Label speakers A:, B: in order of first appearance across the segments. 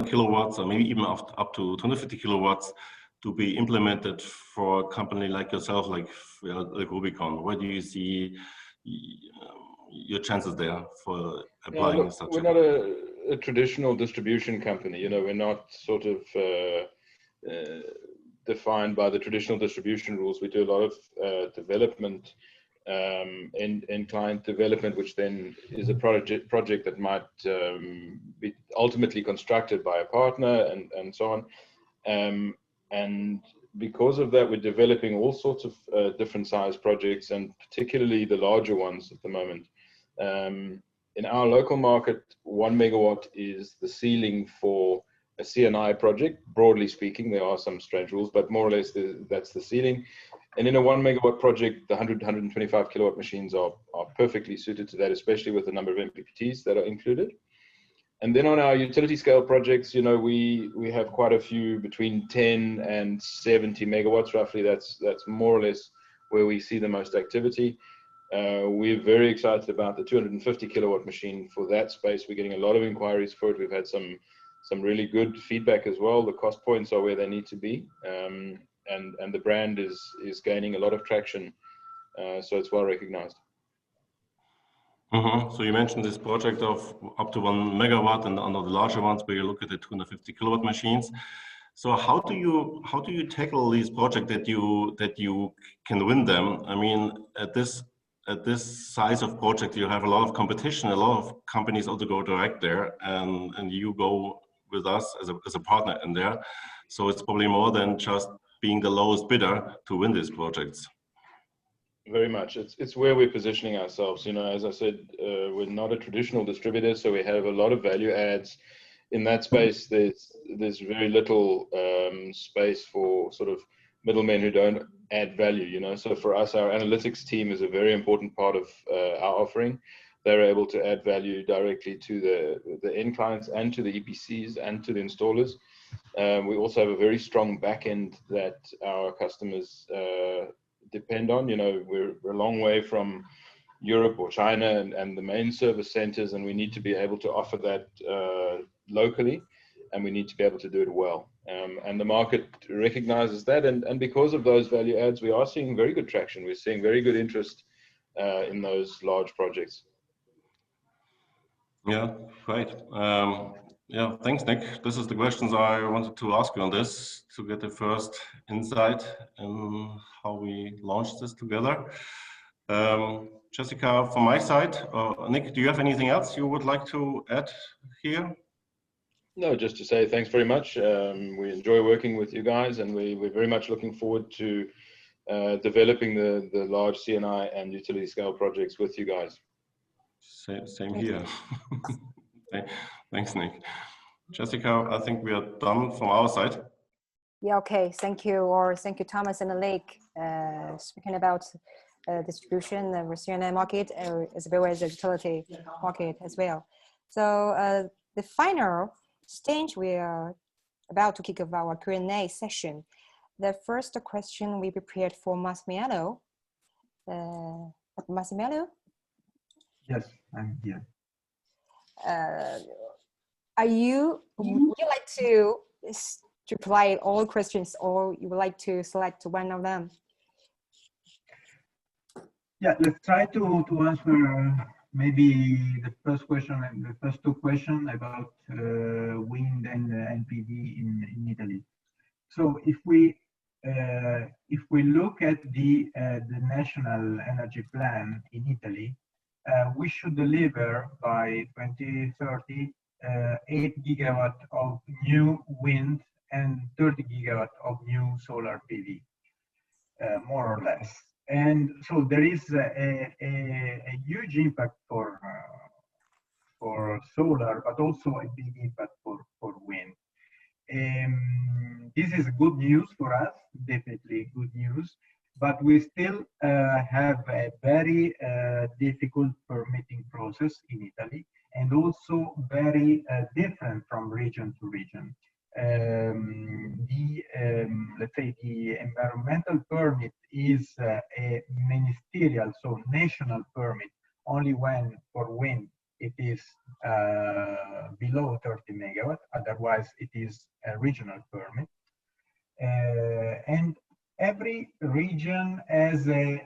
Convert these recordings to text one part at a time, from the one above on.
A: kilowatts, or maybe even up to 250 kilowatts, to be implemented for a company like yourself, like Rubicon? Where do you see your chances there for applying such?
B: We're not a traditional distribution company. You know, we're not sort of defined by the traditional distribution rules. We do a lot of development in client development, which then is a project that might be ultimately constructed by a partner and so on. And because of that, we're developing all sorts of different size projects, and particularly the larger ones at the moment. In our local market, 1 megawatt is the ceiling for a CNI project. Broadly speaking, there are some strange rules, but more or less that's the ceiling. And in a 1 megawatt project, the 125 kilowatt machines are perfectly suited to that, especially with the number of MPPTs that are included. And then on our utility scale projects, you know, we have quite a few between 10 and 70 megawatts, roughly. That's more or less where we see the most activity. We're very excited about the 250 kilowatt machine for that space. We're getting a lot of inquiries for it. We've had some really good feedback as well. The cost points are where they need to be. And the brand is gaining a lot of traction. So it's well recognized.
A: So you mentioned this project of up to 1 megawatt, and under the larger ones where you look at the 250 kilowatt machines. So how do you tackle these projects that you can win them? I mean, at this size of project, you have a lot of competition. A lot of companies also go direct there, and you go with us as a partner in there. So it's probably more than just being the lowest bidder to win these projects.
B: Very much. It's where we're positioning ourselves. You know, as I said, we're not a traditional distributor, so we have a lot of value adds. In that space, there's very little space for sort of middlemen who don't add value, you know. So for us, our analytics team is a very important part of our offering. They're able to add value directly to the end clients and to the EPCs and to the installers. We also have a very strong back end that our customers depend on. You know, we're a long way from Europe or China and the main service centers, and we need to be able to offer that locally, and we need to be able to do it well. And the market recognizes that, and because of those value adds, we are seeing very good traction. We're seeing very good interest in those large projects.
A: Yeah, great. Yeah, thanks, Nick. This is the questions I wanted to ask you on this, to get the first insight in how we launched this together. Jessica, from my side, Nick, do you have anything else you would like to add here?
B: No, just to say thanks very much. We enjoy working with you guys, and we're very much looking forward to developing the large CNI and utility scale projects with you guys.
A: Same here. Thanks, Nick. Jessica, I think we are done from our side.
C: Yeah, okay. Thank you, or thank you, Thomas and Nick. Speaking about distribution, the CNI market, as well as the utility market as well. So the final stage, we are about to kick off our Q&A session. The first question we prepared for Massimiliano. Massimiliano?
D: Yes, I'm here.
C: Would you like to reply all questions, or you would like to select one of them?
D: Yeah, let's try to answer maybe the first question and the first two questions about wind and NPV in Italy. So if we look at the national energy plan in Italy, we should deliver by 2030 8 gigawatt of new wind and 30 gigawatt of new solar PV, more or less. And so there is a huge impact for solar, but also a big impact for wind. This is good news for us, definitely good news, but we still have a very difficult permitting process in Italy, and also very different from region to region. Let's say the environmental permit is a ministerial, so national permit, only when for wind it is below 30 megawatt. Otherwise, it is a regional permit. And every region has a,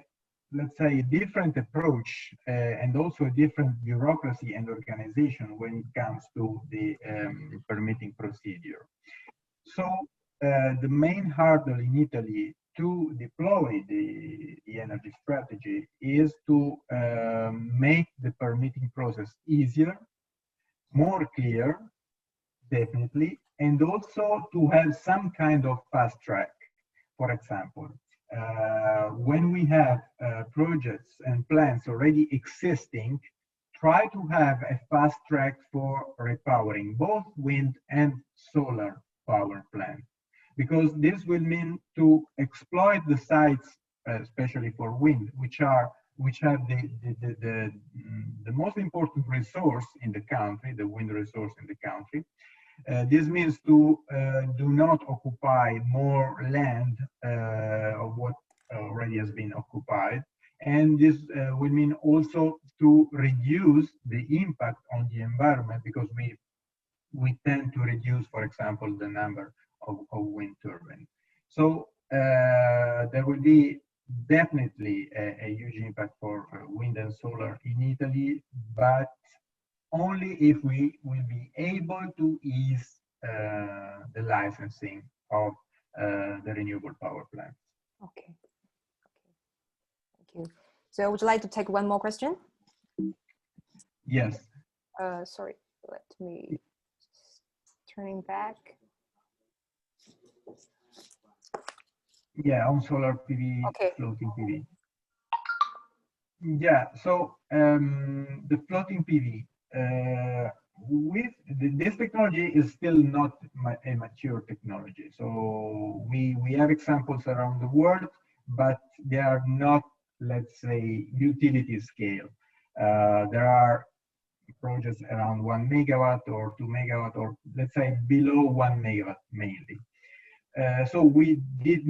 D: let's say, a different approach and also a different bureaucracy and organization when it comes to the permitting procedure. So the main hurdle in Italy to deploy the energy strategy is to make the permitting process easier, more clear, definitely, and also to have some kind of fast track. For example, when we have projects and plans already existing, try to have a fast track for repowering both wind and solar power plants, because this will mean to exploit the sites, especially for wind, which have the most important resource in the country, the wind resource in the country. This means to do not occupy more land of what already has been occupied. And this will mean also to reduce the impact on the environment, because we tend to reduce, for example, the number of wind turbines. So there will be definitely a huge impact for wind and solar in Italy, but only if we will be able to ease the licensing of the renewable power plants.
C: Okay. Thank you. So would you like to take one more question?
D: Yes.
C: Sorry, let me turning back.
D: Yeah, on solar PV,
C: Okay.
D: floating PV. Yeah, so the floating PV, this technology is still not a mature technology. So we have examples around the world, but they are not, let's say, utility scale. There are projects around 1 megawatt or 2 megawatt, or let's say below 1 megawatt mainly. So we do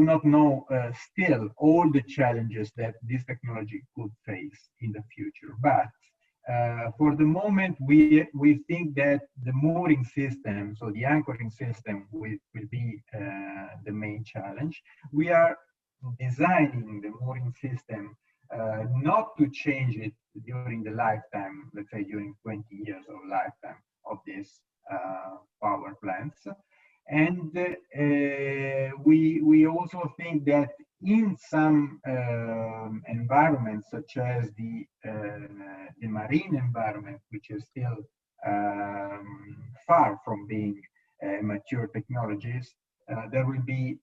D: not know still all the challenges that this technology could face in the future. But for the moment, we think that the mooring system, so the anchoring system, will be the main challenge. We are designing the mooring system not to change it during the lifetime, let's say during 20 years of lifetime of these power plants. And we also think that in some environments, such as the marine environment, which is still far from being mature technologies, there will be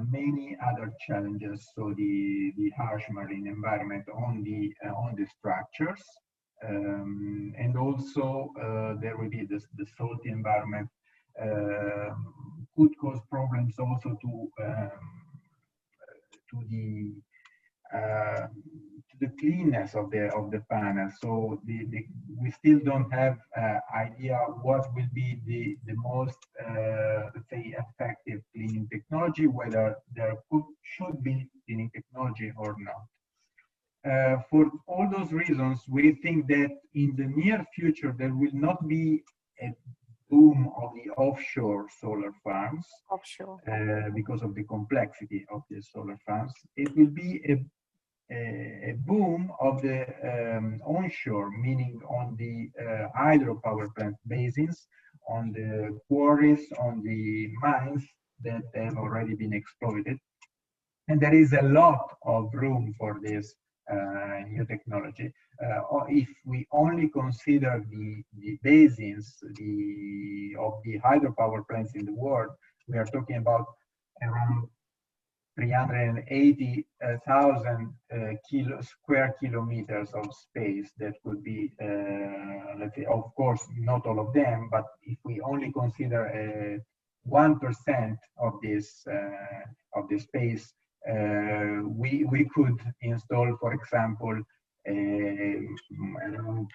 D: many other challenges. So the harsh marine environment on the structures, and also there will be the salty environment. Could cause problems also to the cleanness of the panel. So we still don't have idea what will be the most let's say effective cleaning technology, whether there should be cleaning technology or not. For all those reasons, we think that in the near future there will not be a boom of the offshore solar farms, because of the complexity of the solar farms. It will be a boom of the onshore, meaning on the hydropower plant basins, on the quarries, on the mines that have already been exploited. And there is a lot of room for this new technology. Or if we only consider the basins of the hydropower plants in the world, we are talking about around 380,000 square kilometers of space that could be, let's say, of course, not all of them, but if we only consider 1% of this space, we could install, for example, around,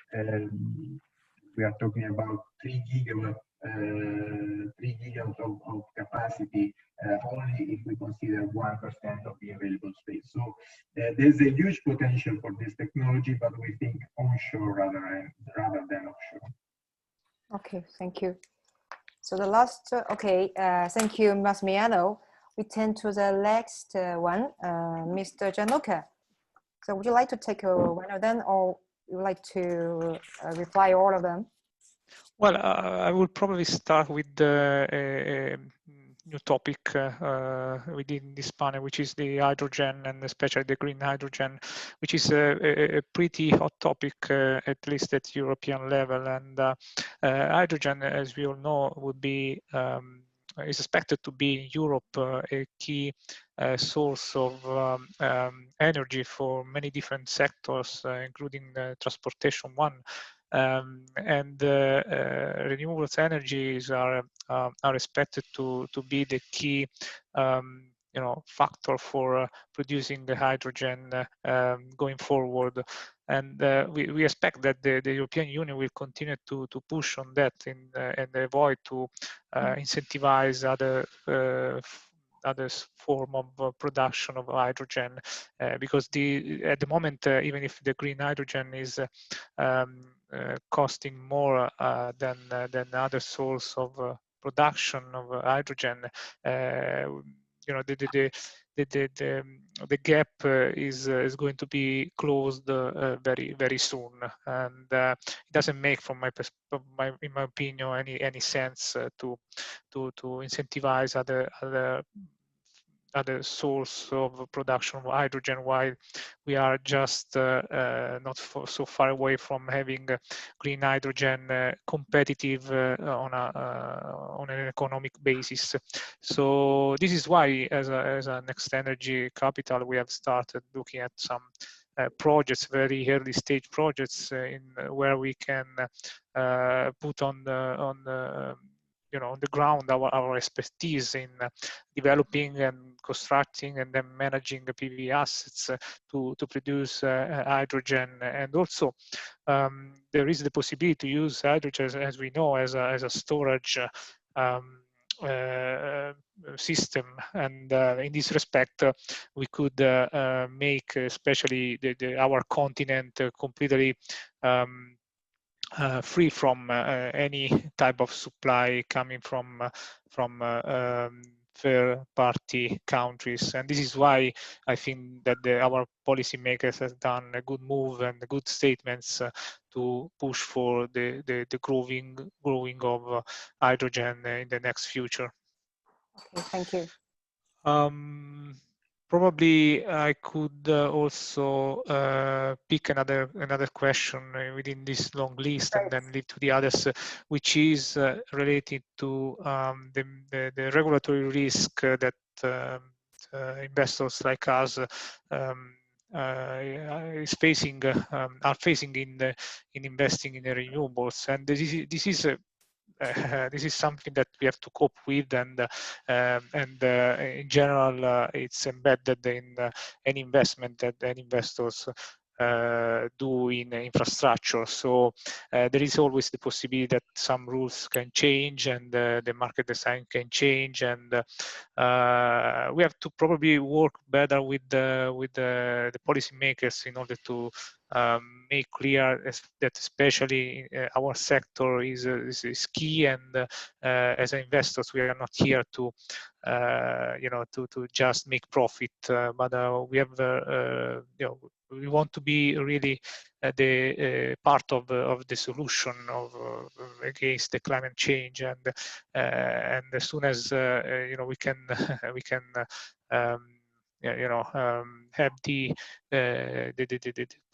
D: we are talking about 3 gigawatts of capacity only if we consider 1% of the available space. So there's a huge potential for this technology, but we think onshore rather than offshore.
C: Okay, thank you. So the last, thank you, Massimiliano. We turn to the next one, Mr. Gianluca. So would you like to take one of them, or you would like to reply all of them?
E: Well, I will probably start with the new topic within this panel, which is the hydrogen, and especially the green hydrogen, which is a pretty hot topic, at least at European level. And hydrogen, as we all know, would be is expected to be in Europe a key source of energy for many different sectors, including transportation one. Renewable energies are expected to be the key factor for producing the hydrogen going forward. And we expect that the European Union will continue to push on that and avoid to incentivize other form of production of hydrogen, because at the moment, even if the green hydrogen is costing more than other source of production of hydrogen, the gap is going to be closed very soon, and it doesn't make, in my opinion, any sense to incentivize other source of production of hydrogen while we are just not so far away from having green hydrogen competitive on an economic basis. So this is why, as a Next Energy Capital, we have started looking at some projects, very early stage projects, where we can put on the ground our expertise in developing and constructing and then managing the PV assets to produce hydrogen. And also there is the possibility to use hydrogen, as we know, as a storage system. And in this respect, we could make especially our continent completely free from any type of supply coming from third-party countries. And this is why I think that our policymakers have done a good move and good statements to push for the growing of hydrogen in the next future.
C: Okay, thank you.
E: Probably I could also pick another question within this long list, and then leave to the others, which is related to the regulatory risk that investors like us are facing in investing in the renewables. And this is something that we have to cope with, and in general, it's embedded in any investment that any investors do in infrastructure. So there is always the possibility that some rules can change, and the market design can change, and we have to probably work better with the policymakers in order to make clear that especially our sector is key, and as investors we are not here to to just make profit, but we have we want to be really the part of the solution against the climate change, and as soon as we can have the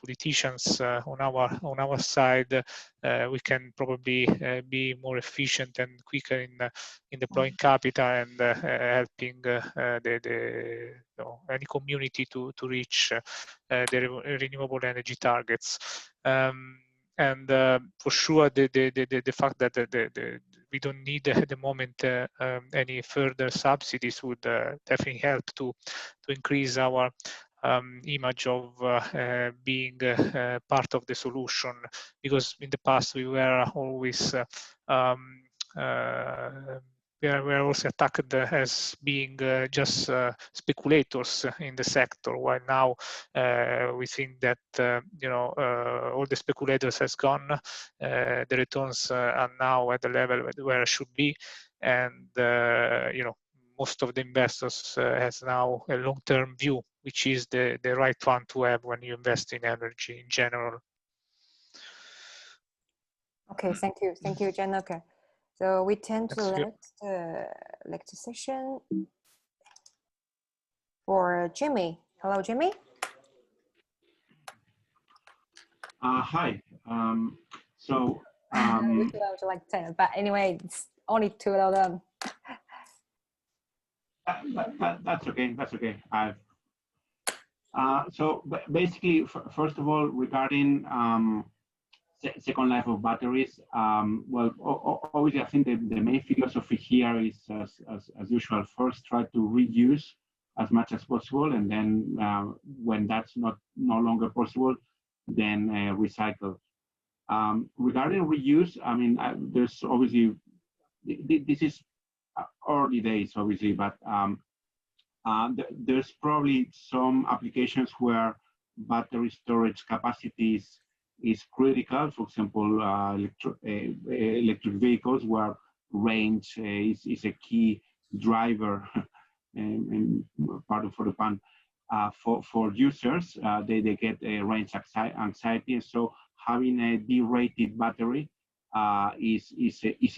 E: politicians on our side, we can probably be more efficient and quicker in deploying capital, and helping any community to reach the renewable energy targets. And for sure, the fact that we don't need at the moment any further subsidies would definitely help to increase our image of being part of the solution, because in the past we were always we are also attacked as being just speculators in the sector. While now we think that all the speculators has gone, the returns are now at the level where it should be, and most of the investors has now a long-term view, which is the right one to have when you invest in energy in general.
C: Okay, thank you, Gianluca. So we tend to
E: Thanks,
C: let the lecture session for Jimmy. Hello, Jimmy.
F: Hi.
C: We could have like 10, but anyway, it's only 2 of them.
F: That's okay. That's okay. So basically, first of all, regarding second life of batteries, well, obviously, I think the main philosophy here is, as usual, first try to reuse as much as possible, and then when that's no longer possible, then recycle. Regarding reuse, I mean, there's obviously, this is early days, obviously, but there's probably some applications where battery storage capacity is critical. For example, electric vehicles, where range is a key driver and part for the PAN. For users, they get a range anxiety, and so having a derated battery is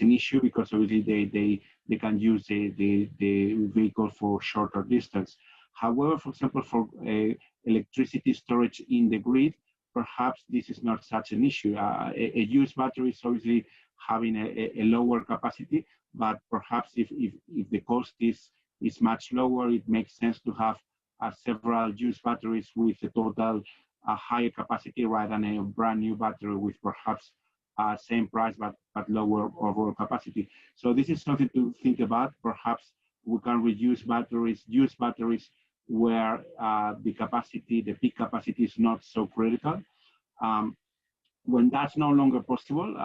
F: an issue, because obviously they can use the vehicle for shorter distance. However, for example, for electricity storage in the grid, perhaps this is not such an issue. A used battery is obviously having a lower capacity, but perhaps if the cost is much lower, it makes sense to have several used batteries with a total higher capacity, rather than a brand new battery with perhaps same price but lower overall capacity. So this is something to think about. Perhaps we can reduce batteries, use batteries where the peak capacity is not so critical. When that's no longer possible,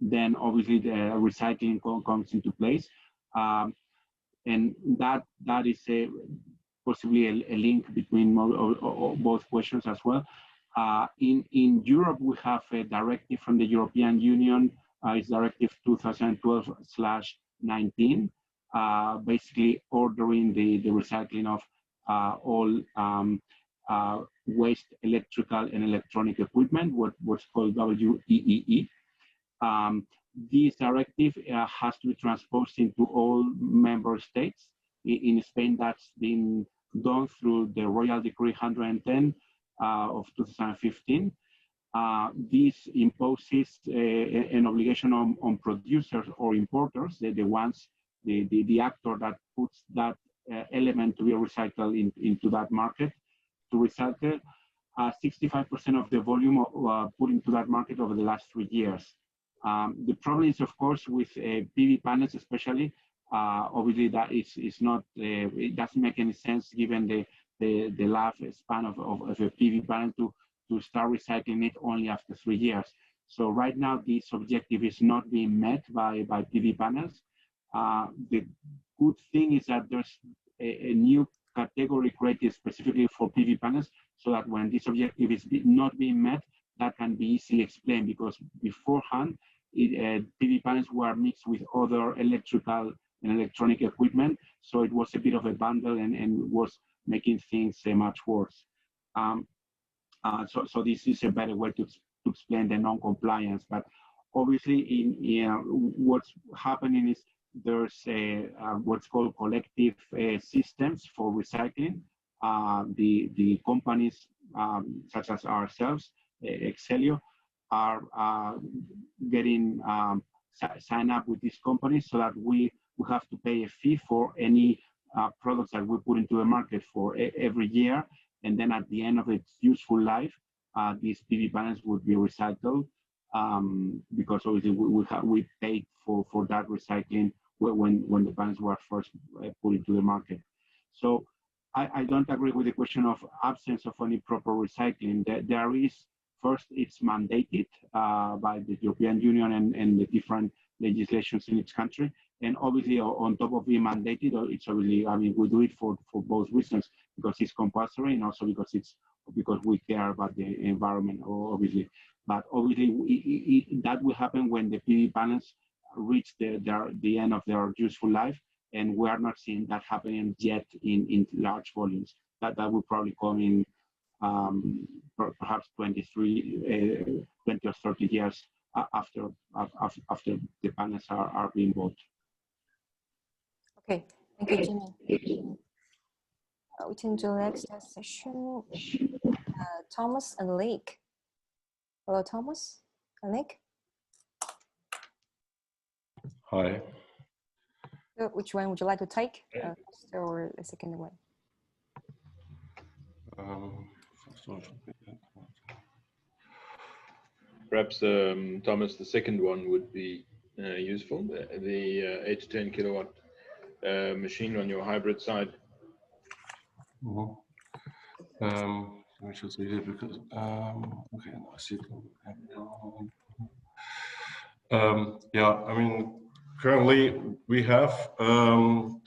F: then obviously the recycling comes into place, and that is possibly a link between both questions as well. In Europe, we have a directive from the European Union. It's Directive 2012/19, basically ordering the recycling of all waste electrical and electronic equipment, what's called WEEE. This directive has to be transposed into all member states. In Spain, that's been done through the Royal Decree 110 of 2015. This imposes an obligation on producers or importers, the actor that puts that element to be recycled into that market, to recycle 65% of the volume put into that market over the last 3 years. The problem is, of course, with PV panels, especially. Obviously, that is not. It doesn't make any sense given the lifespan of a PV panel to start recycling it only after 3 years. So right now, this objective is not being met by PV panels. The good thing is that there's a new category created specifically for PV panels, so that when this objective is not being met, that can be easily explained, because beforehand, PV panels were mixed with other electrical and electronic equipment, so it was a bit of a bundle and was making things much worse. So this is a better way to explain the non-compliance. But obviously, what's happening is there's what's called collective systems for recycling. The companies such as ourselves, Excelio, are getting signed up with these companies, so that we have to pay a fee for any products that we put into the market for every year, and then at the end of its useful life, these PV panels would be recycled, because obviously we paid for that recycling when the panels were first put into the market. So I don't agree with the question of absence of any proper recycling. There is, first, it's mandated by the European Union and the different legislations in each country. And obviously, on top of being mandated, it's obviously, I mean, we do it for both reasons, because it's compulsory and also because we care about the environment, obviously. But obviously, that will happen when the PV panels reach the end of their useful life, and we are not seeing that happening yet in large volumes. That will probably come in perhaps 20 or 30 years after the panels are being bought.
C: Okay, thank you, Jimmy. We can do the next session. Thomas and Lake. Hello, Thomas and Lake.
A: Hi.
C: So which one would you like to take, first or the second one?
B: Perhaps, Thomas, the second one would be useful. The 8 to 10 kilowatt machine on your hybrid side.
A: Which is easy because okay, I see. Yeah, I mean, currently we have on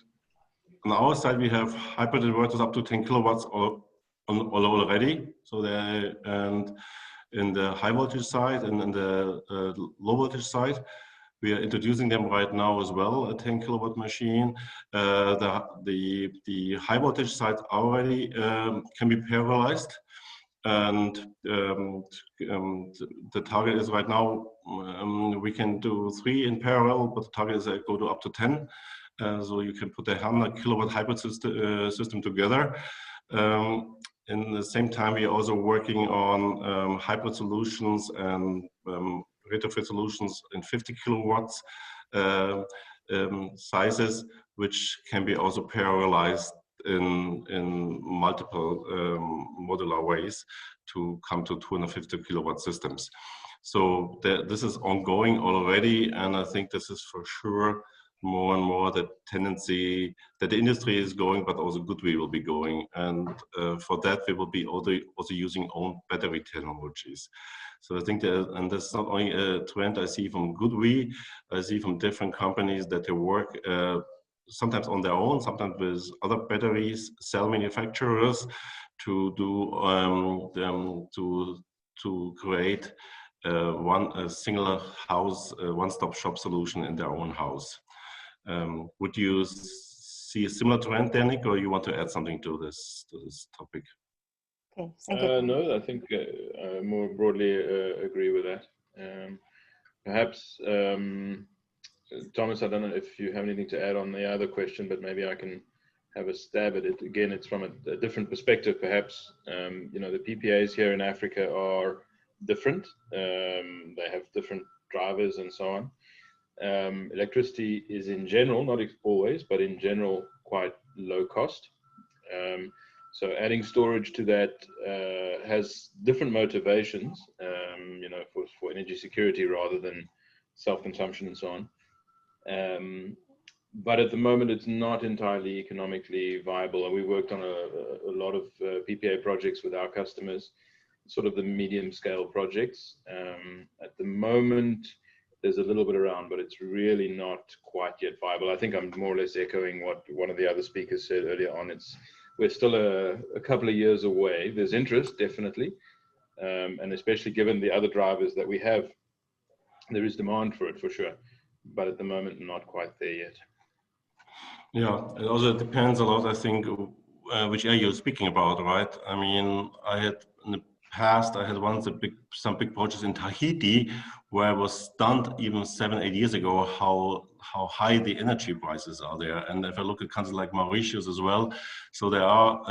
A: our side we have hybrid inverters up to 10 kilowatts already. So they, and in the high voltage side and in the low voltage side, we are introducing them right now as well, a 10 kilowatt machine. The high voltage side already can be parallelized, and the target is right now we can do 3 in parallel, but the target is go to up to 10. So you can put a 100 kilowatt hybrid system together. In the same time, we are also working on hybrid solutions and retrofit solutions in 50 kilowatts sizes, which can be also parallelized in multiple modular ways to come to 250 kilowatt systems. So this is ongoing already, and I think this is for sure more and more the tendency that the industry is going, but also GoodWe will be going. And for that, we will be also using own battery technologies. So I think that, and that's not only a trend I see from GoodWe, I see from different companies that they work sometimes on their own, sometimes with other batteries, cell manufacturers, to do to create a single house, one-stop shop solution in their own house. Would you see a similar trend, Danik, or you want to add something to this topic?
C: Okay, thank you.
B: No, I think I more broadly agree with that. Perhaps, Thomas, I don't know if you have anything to add on the other question, but maybe I can have a stab at it. Again, it's from a different perspective, perhaps. You know, the PPAs here in Africa are different. They have different drivers and so on. Electricity is in general, not always, but in general, quite low cost. So adding storage to that has different motivations, you know, for energy security rather than self-consumption and so on. But at the moment, it's not entirely economically viable. And we worked on a lot of PPA projects with our customers, sort of the medium scale projects. At the moment, there's a little bit around, but it's really not quite yet viable. I think I'm more or less echoing what one of the other speakers said earlier on. We're still a couple of years away. There's interest, definitely. And especially given the other drivers that we have, there is demand for it for sure. But at the moment, not quite there yet.
A: Yeah, it also depends a lot, I think, which area you're speaking about, right? I mean, I had in the past, I had once some big projects in Tahiti where I was stunned even 7-8 years ago how high the energy prices are there. And if I look at countries like Mauritius as well, so there are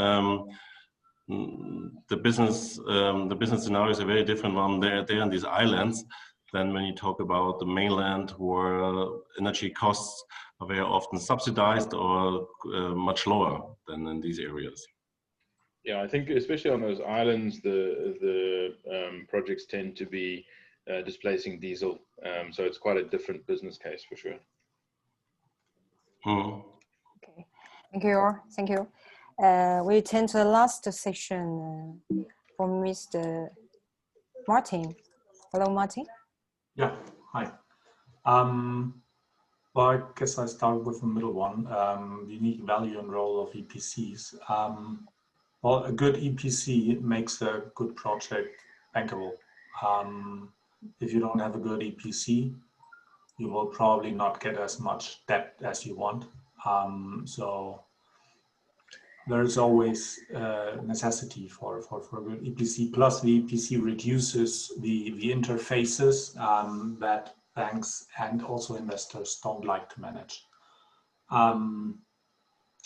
A: the business scenario is a very different one there on these islands than when you talk about the mainland, where energy costs are very often subsidized or much lower than in these areas.
B: Yeah, I think especially on those islands, the projects tend to be displacing diesel. So it's quite a different business case for sure.
C: Okay, thank you. Thank you. We attend to the last session from Mr. Martin. Hello, Martin.
G: Yeah, hi. Well, I guess I start with the middle one, the unique value and role of EPCs. Well, a good EPC makes a good project bankable. If you don't have a good EPC, you will probably not get as much debt as you want. So there's always necessity for a good EPC. Plus, the EPC reduces the interfaces that banks and also investors don't like to manage.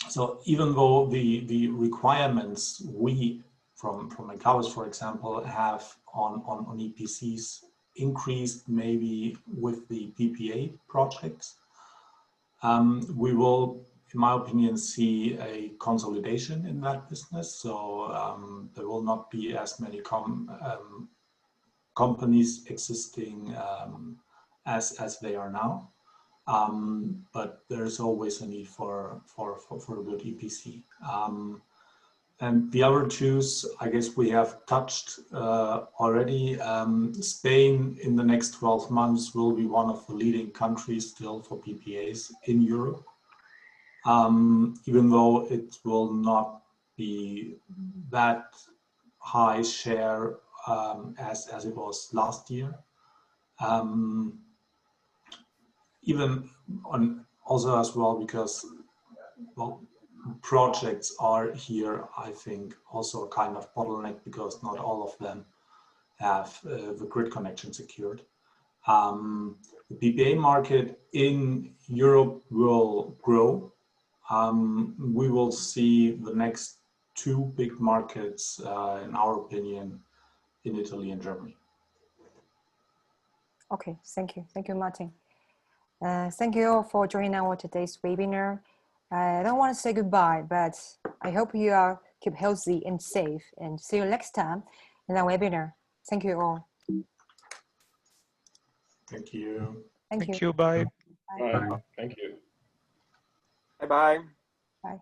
G: So even though the requirements we from Encavis, for example, have on EPCs increased maybe with the PPA projects, we will, in my opinion, see a consolidation in that business. So there will not be as many companies existing as they are now. But there's always a need for a good EPC. And the other two, I guess we have touched already. Spain in the next 12 months will be one of the leading countries still for PPAs in Europe, even though it will not be that high share as it was last year. Even on also as well, because well, projects are here, I think, also a kind of bottleneck because not all of them have the grid connection secured. The PPA market in Europe will grow. We will see the next two big markets, in our opinion, in Italy and Germany.
C: Okay, thank you. Thank you, Martin. Thank you all for joining our today's webinar. I don't want to say goodbye, but I hope you all keep healthy and safe, and see you next time in our webinar. Thank you all.
G: Thank you.
E: Thank you. Bye.
B: Bye. Thank you.
H: Bye-bye.
C: Bye.